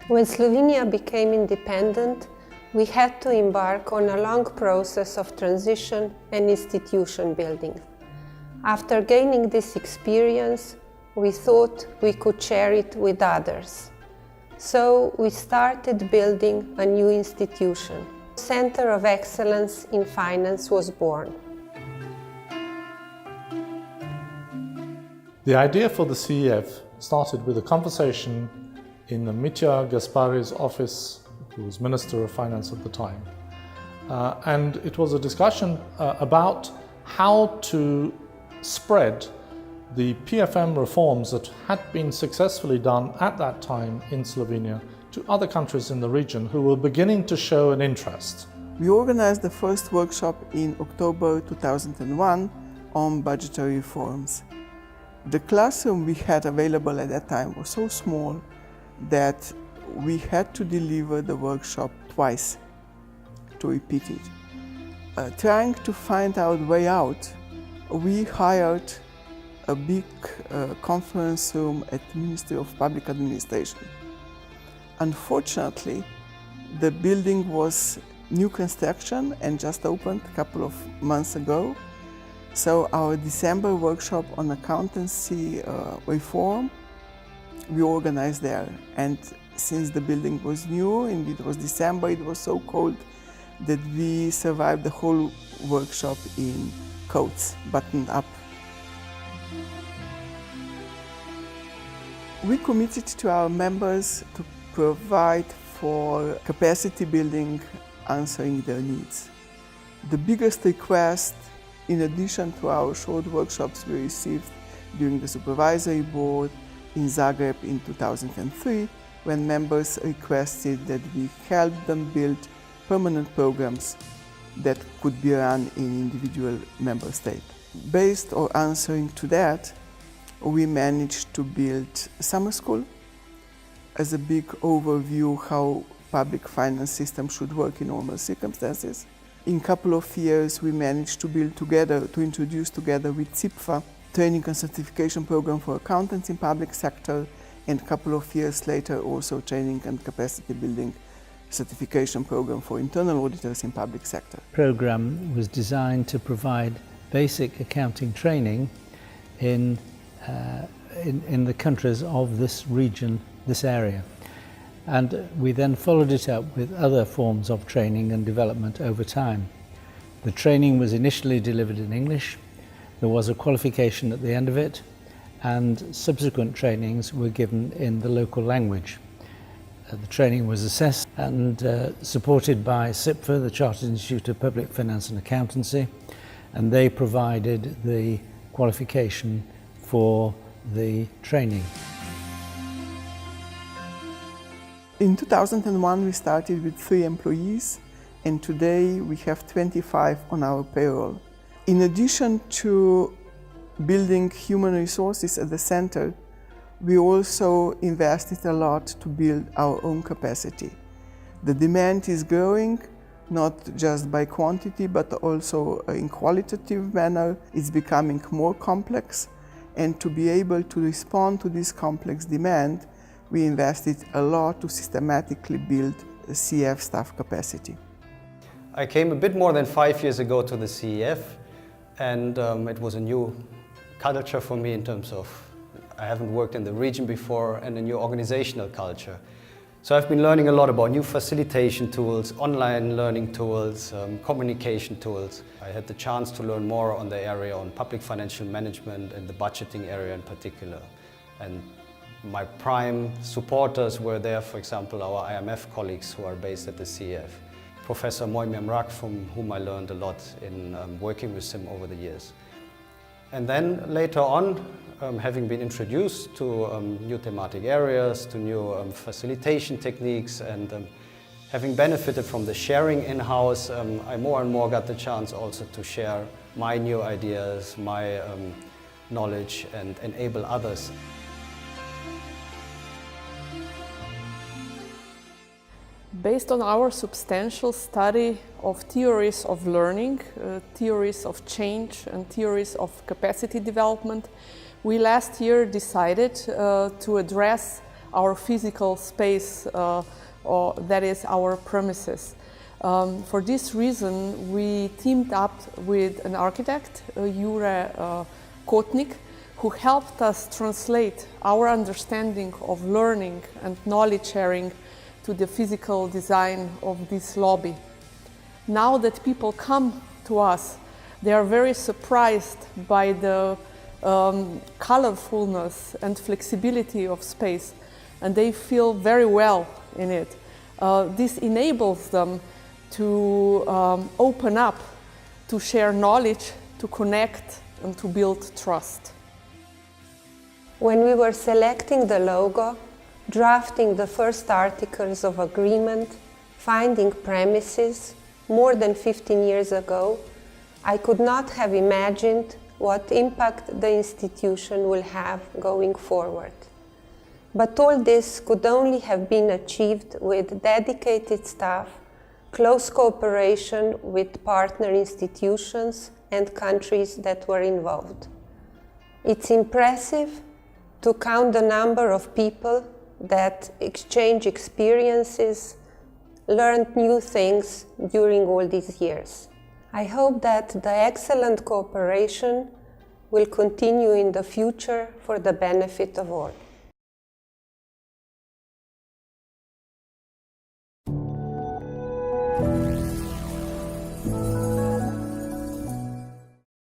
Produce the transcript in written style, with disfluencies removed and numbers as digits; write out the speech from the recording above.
When Slovenia became independent, we had to embark on a long process of transition and institution building. After gaining this experience, we thought we could share it with others. So we started building a new institution. Center of Excellence in Finance was born. The idea for the CEF started with a conversation in Mitja Gaspari's office, who was Minister of Finance at the time. And it was a discussion about how to spread the PFM reforms that had been successfully done at that time in Slovenia to other countries in the region who were beginning to show an interest. We organized the first workshop in October 2001 on budgetary reforms. The classroom we had available at that time was so small that we had to deliver the workshop twice to repeat it. Trying to find our way out, we hired a big conference room at the Ministry of Public Administration. Unfortunately, the building was new construction and just opened a couple of months ago. So our December workshop on accountancy reform, we organized there. And since the building was new and it was December, it was so cold that we survived the whole workshop in coats, buttoned up. We committed to our members to provide for capacity building, answering their needs. The biggest request, in addition to our short workshops we received during the Supervisory Board in Zagreb in 2003, when members requested that we help them build permanent programs that could be run in individual member states. Based on answering to that, we managed to build summer school as a big overview how public finance system should work in normal circumstances. In a couple of years, we managed to build together, to introduce together with CEF training and certification program for accountants in public sector, and a couple of years later also training and capacity building certification program for internal auditors in public sector. The program was designed to provide basic accounting training in the countries of this region, this area. And we then followed it up with other forms of training and development over time. The training was initially delivered in English, there was a qualification at the end of it, and subsequent trainings were given in the local language. The training was assessed and supported by CEF, the Chartered Institute of Public Finance and Accountancy, and they provided the qualification for the training. In 2001 we started with 3 employees, and today we have 25 on our payroll. In addition to building human resources at the center, we also invested a lot to build our own capacity. The demand is growing, not just by quantity, but also in qualitative manner. It's becoming more complex, and to be able to respond to this complex demand, we invested a lot to systematically build CEF staff capacity. I came a bit more than 5 years ago to the CEF, and it was a new culture for me in terms of I haven't worked in the region before, and a new organizational culture. So I've been learning a lot about new facilitation tools, online learning tools, communication tools. I had the chance to learn more on the area on public financial management and the budgeting area in particular. And my prime supporters were there, for example, our IMF colleagues who are based at the CEF. Professor Mojmir Mrak, from whom I learned a lot in working with him over the years. And then later on, having been introduced to new thematic areas, to new facilitation techniques, and having benefited from the sharing in-house, I more and more got the chance also to share my new ideas, my knowledge, and enable others. Based on our substantial study of theories of learning, theories of change and theories of capacity development, we last year decided to address our physical space, or that is our premises. For this reason, we teamed up with an architect, Jure Kotnik, who helped us translate our understanding of learning and knowledge sharing to the physical design of this lobby. Now that people come to us, they are very surprised by the colorfulness and flexibility of space, and they feel very well in it. This enables them to open up, to share knowledge, to connect, and to build trust. When we were selecting the logo, drafting the first articles of agreement, finding premises more than 15 years ago, I could not have imagined what impact the institution will have going forward. But all this could only have been achieved with dedicated staff, close cooperation with partner institutions and countries that were involved. It's impressive to count the number of people that exchange experiences, learned new things during all these years. I hope that the excellent cooperation will continue in the future for the benefit of all.